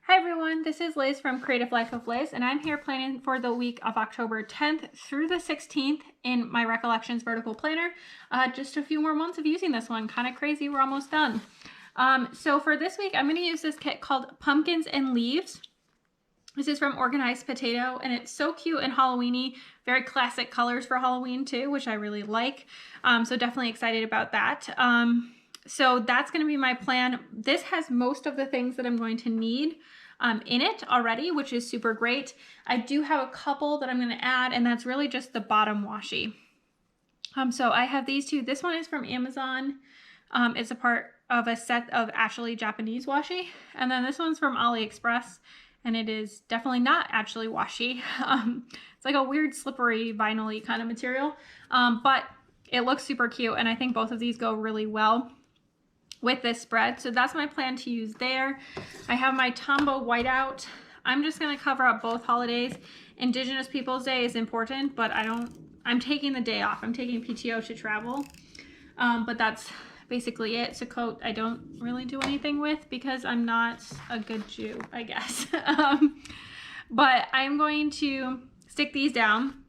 Hi everyone, this is Liz from Creative Life of Liz, and I'm here planning for the week of October 10th through the 16th in my Recollections vertical planner. Just a few more months of using this one. Kind of crazy, we're almost done. So for this week, I'm going to use this kit called Pumpkins and Leaves. This is from Organized Potato, and it's so cute and Halloween-y. Very classic colors for Halloween too, which I really like. So definitely excited about that. So that's going to be my plan. This has most of the things that I'm going to need in it already, which is super great. I do have a couple that I'm going to add, and that's really just the bottom washi. So I have these two. This one is from Amazon. It's a part of a set of actually Japanese washi. And then this one's from AliExpress, and it is definitely not actually washi. It's like a weird slippery vinyl-y kind of material, but it looks super cute, and I think both of these go really well with this spread. So that's my plan to use there. I have my Tombow whiteout. I'm just going to cover up both holidays. Indigenous Peoples Day is important, but I'm taking the day off. I'm taking PTO to travel. But that's basically it. Sukkot I don't really do anything with because I'm not a good Jew, I guess. But I'm going to stick these down,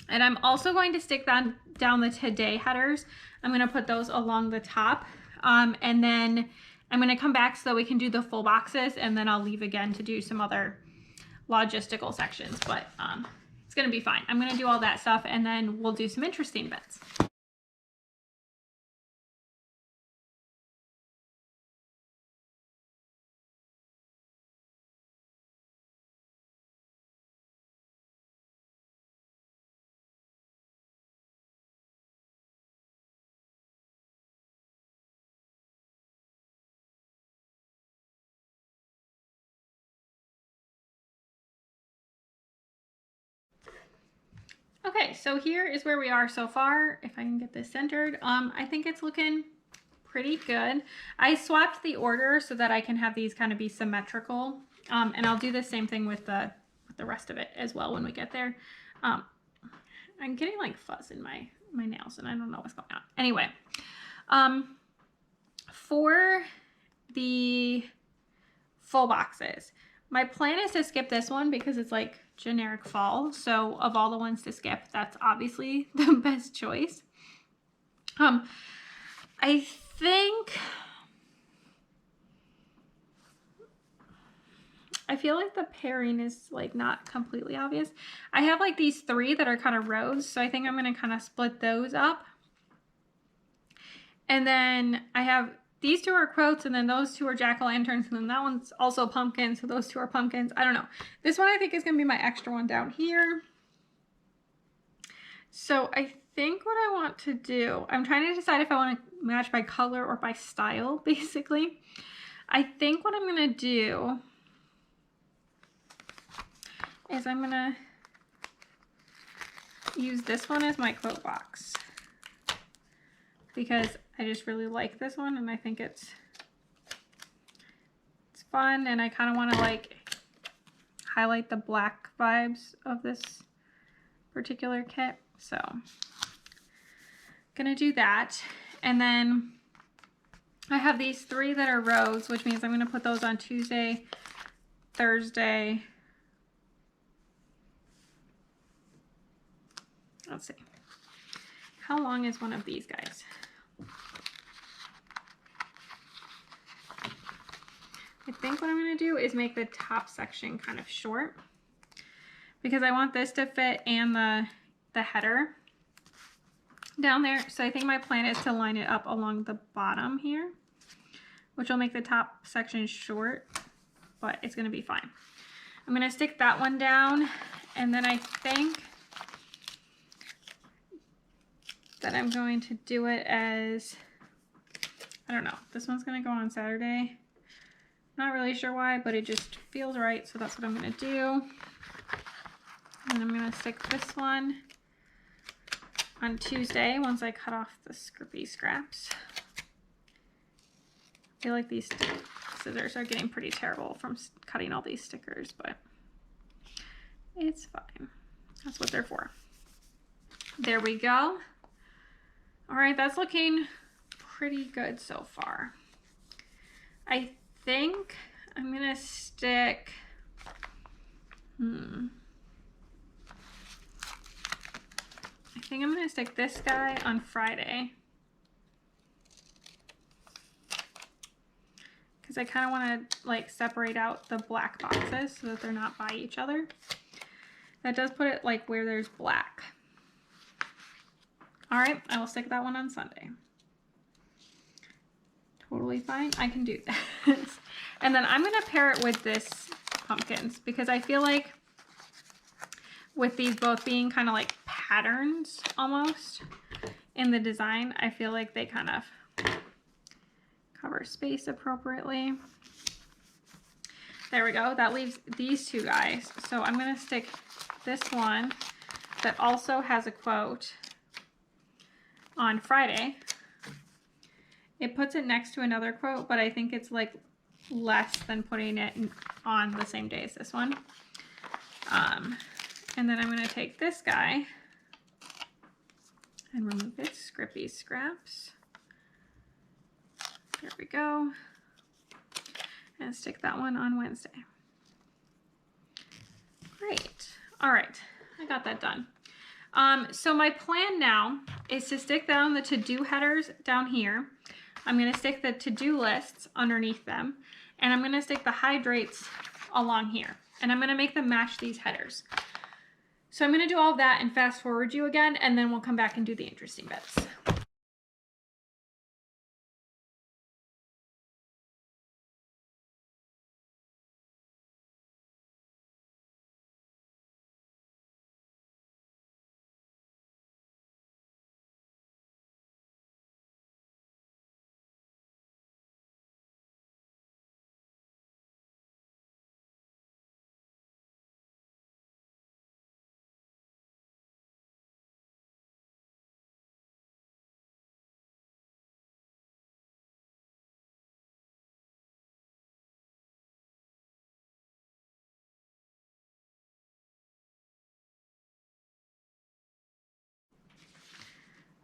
and I'm also going to stick down the today headers. I'm going to put those along the top. And then I'm going to come back so that we can do the full boxes, and then I'll leave again to do some other logistical sections, but it's going to be fine. I'm going to do all that stuff, and then we'll do some interesting bits. Okay, so here is where we are so far. If I can get this centered, I think it's looking pretty good. I swapped the order so that I can have these kind of be symmetrical, and I'll do the same thing with the rest of it as well when we get there. I'm getting like fuzz in my nails, and I don't know what's going on. Anyway, for the full boxes, my plan is to skip this one because it's like generic fall. So of all the ones to skip, that's obviously the best choice. I feel like the pairing is like not completely obvious. I have like these three that are kind of rows, so I think I'm going to kind of split those up. And then I have these two are quotes, and then those two are jack-o'-lanterns, and then that one's also pumpkin, so those two are pumpkins. I don't know. This one I think is going to be my extra one down here. So I think what I want to do, I'm trying to decide if I want to match by color or by style, basically. I think what I'm going to do is I'm going to use this one as my quote box because I just really like this one, and I think it's fun, and I kind of want to like highlight the black vibes of this particular kit. So gonna do that. And then I have these three that are rows, which means I'm gonna put those on Tuesday, Thursday. Let's see. How long is one of these guys? I think what I'm going to do is make the top section kind of short because I want this to fit and the header down there. So I think my plan is to line it up along the bottom here, which will make the top section short, but it's going to be fine. I'm going to stick that one down, and then I think that I'm going to do it as, I don't know, this one's going to go on Saturday. Not really sure why, but it just feels right, so that's what I'm going to do. And I'm going to stick this one on Tuesday once I cut off the scrippy scraps. I feel like these scissors are getting pretty terrible from cutting all these stickers, but it's fine. That's what they're for. There we go. All right, that's looking pretty good so far. I think I'm gonna stick, I think I'm gonna stick this guy on Friday. Because I kind of want to like separate out the black boxes so that they're not by each other. That does put it like where there's black. All right, I will stick that one on Sunday. Totally fine, I can do that. And then I'm gonna pair it with this pumpkins because I feel like with these both being kind of like patterns almost in the design, I feel like they kind of cover space appropriately. There we go. That leaves these two guys. So I'm going to stick this one that also has a quote on Friday. It puts it next to another quote, but I think it's like less than putting it on the same day as this one. And then I'm going to take this guy and remove its scrippy scraps. There we go. And stick that one on Wednesday. Great. All right, I got that done. So my plan now is to stick down the to-do headers down here. I'm going to stick the to-do lists underneath them, and I'm going to stick the hydrates along here, and I'm going to make them match these headers. So I'm going to do all of that and fast forward you again, and then we'll come back and do the interesting bits.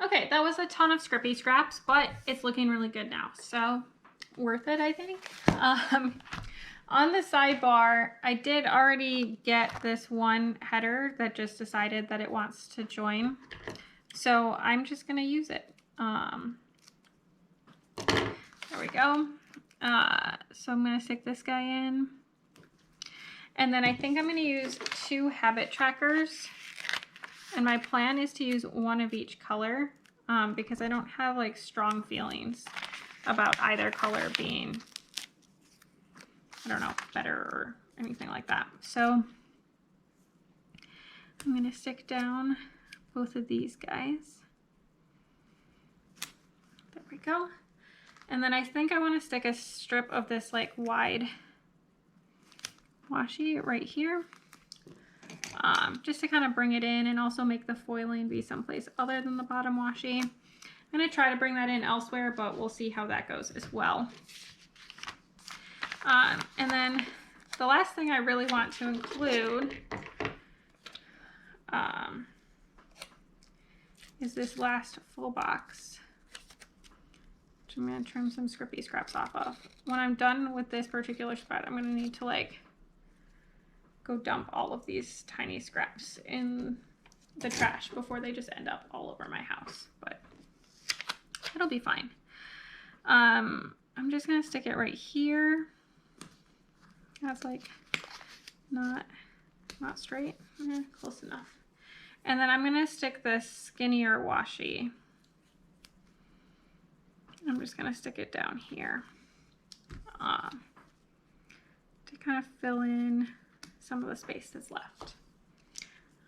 Okay, that was a ton of scrippy scraps, but it's looking really good now, so worth it, I think. On the sidebar, I did already get this one header that just decided that it wants to join, so I'm just going to use it. There we go. So I'm going to stick this guy in, and then I think I'm going to use 2 habit trackers. And my plan is to use one of each color because I don't have like strong feelings about either color being, I don't know, better or anything like that. So I'm going to stick down both of these guys. There we go. And then I think I want to stick a strip of this like wide washi right here. Just to kind of bring it in and also make the foiling be someplace other than the bottom washi. I'm going to try to bring that in elsewhere, but we'll see how that goes as well. And then the last thing I really want to include is this last full box, which I'm going to trim some scrippy scraps off of. When I'm done with this particular spread, I'm going to need to like go dump all of these tiny scraps in the trash before they just end up all over my house, but it'll be fine. I'm just gonna stick it right here. That's like not straight. Close enough. And then I'm gonna stick this skinnier washi. I'm just gonna stick it down here to kind of fill in some of the space that's left.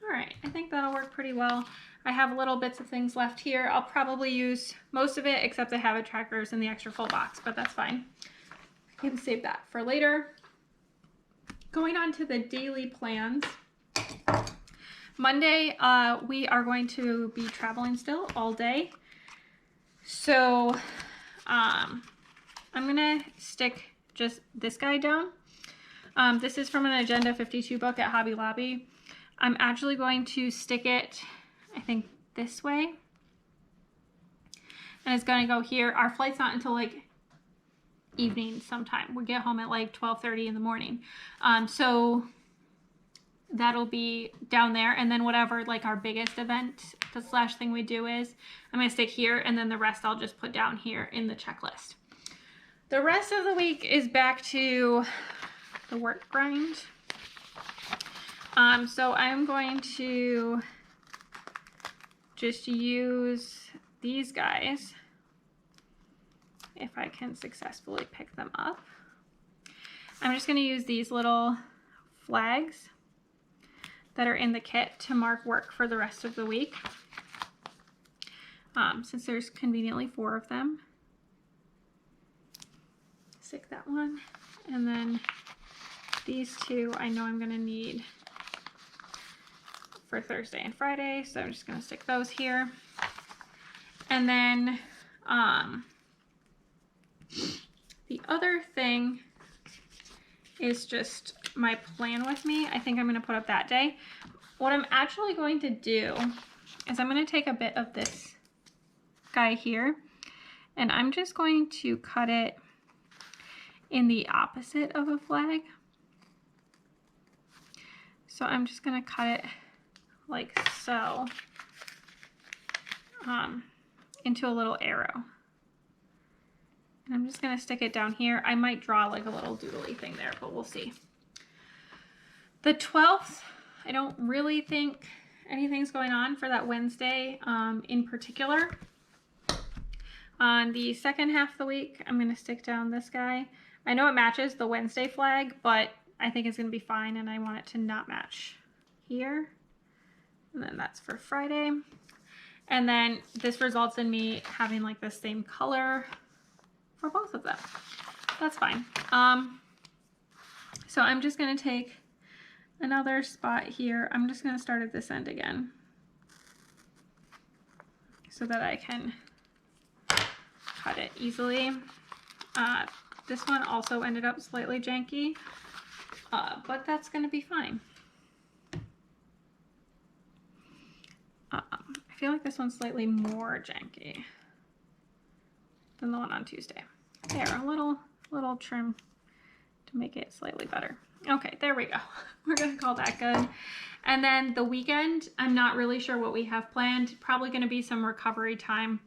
All right, I think that'll work pretty well. I have little bits of things left here. I'll probably use most of it except the habit trackers and the extra full box, but that's fine. I can save that for later. Going on to the daily plans. Monday, we are going to be traveling still all day. So I'm gonna stick just this guy down. This is from an Agenda 52 book at Hobby Lobby. I'm actually going to stick it, I think this way. And it's going to go here. Our flight's not until like evening sometime. We get home at like 12:30 in the morning. So that'll be down there. And then whatever like our biggest event, the slash thing we do is, I'm going to stick here, and then the rest I'll just put down here in the checklist. The rest of the week is back to the work grind. So I'm going to just use these guys if I can successfully pick them up. I'm just going to use these little flags that are in the kit to mark work for the rest of the week, since there's conveniently 4 of them. Stick that one, and then these 2 I know I'm going to need for Thursday and Friday, so I'm just going to stick those here. And then the other thing is just my plan with me. I think I'm going to put up that day. What I'm actually going to do is I'm going to take a bit of this guy here, and I'm just going to cut it in the opposite of a flag. So I'm just going to cut it like so, into a little arrow. And I'm just going to stick it down here. I might draw like a little doodly thing there, but we'll see. The 12th, I don't really think anything's going on for that Wednesday in particular. On the second half of the week, I'm going to stick down this guy. I know it matches the Wednesday flag, but I think it's going to be fine, and I want it to not match here. And then that's for Friday. And then this results in me having like the same color for both of them. That's fine. So I'm just going to take another spot here. I'm just going to start at this end again so that I can cut it easily. This one also ended up slightly janky, but that's going to be fine. I feel like this one's slightly more janky than the one on Tuesday. There, a little trim to make it slightly better. Okay, there we go. We're gonna call that good. And then the weekend, I'm not really sure what we have planned. Probably gonna be some recovery time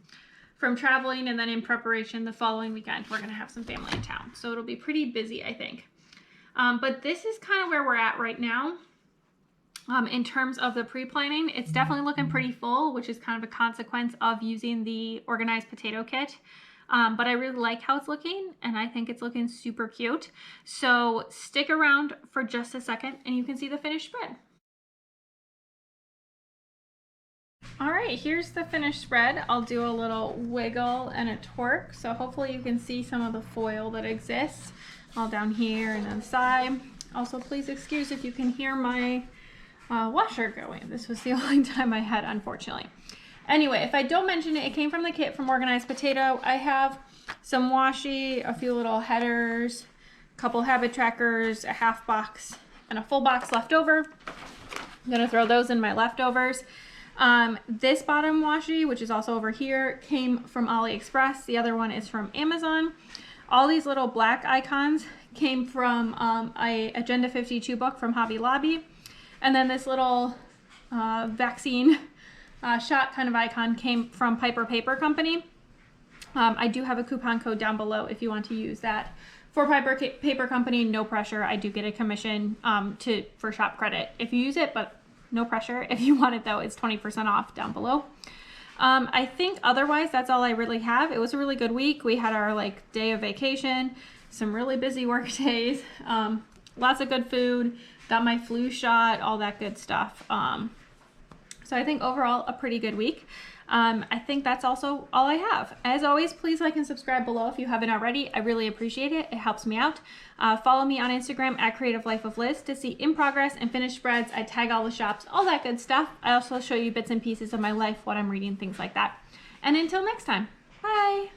from traveling, and then in preparation the following weekend, we're gonna have some family in town. So it'll be pretty busy, I think. But this is kind of where we're at right now. In terms of the pre-planning, it's definitely looking pretty full, which is kind of a consequence of using the organized potato kit. But I really like how it's looking, and I think it's looking super cute. So stick around for just a second and you can see the finished spread. All right, here's the finished spread. I'll do a little wiggle and a twerk. So hopefully you can see some of the foil that exists all down here and on the side. Also, please excuse if you can hear my washer going. This was the only time I had, unfortunately. Anyway, if I don't mention it, it came from the kit from Organized Potato. I have some washi, a few little headers, a couple habit trackers, a half box, and a full box left over. I'm gonna throw those in my leftovers. This bottom washi, which is also over here, came from AliExpress. The other one is from Amazon. All these little black icons came from a Agenda 52 book from Hobby Lobby. And then this little vaccine shot kind of icon came from Piper Paper Company. I do have a coupon code down below if you want to use that. For Piper Paper Company, no pressure. I do get a commission for shop credit if you use it, but no pressure. If you want it though, it's 20% off down below. I think otherwise that's all I really have. It was a really good week. We had our day of vacation, some really busy work days, lots of good food, got my flu shot, all that good stuff. So I think overall a pretty good week. I think that's also all I have. As always, please like and subscribe below if you haven't already. I really appreciate it. It helps me out. Follow me on Instagram at Creative Life of Liz to see in progress and finished spreads. I tag all the shops, all that good stuff. I also show you bits and pieces of my life, what I'm reading, things like that. And until next time, bye.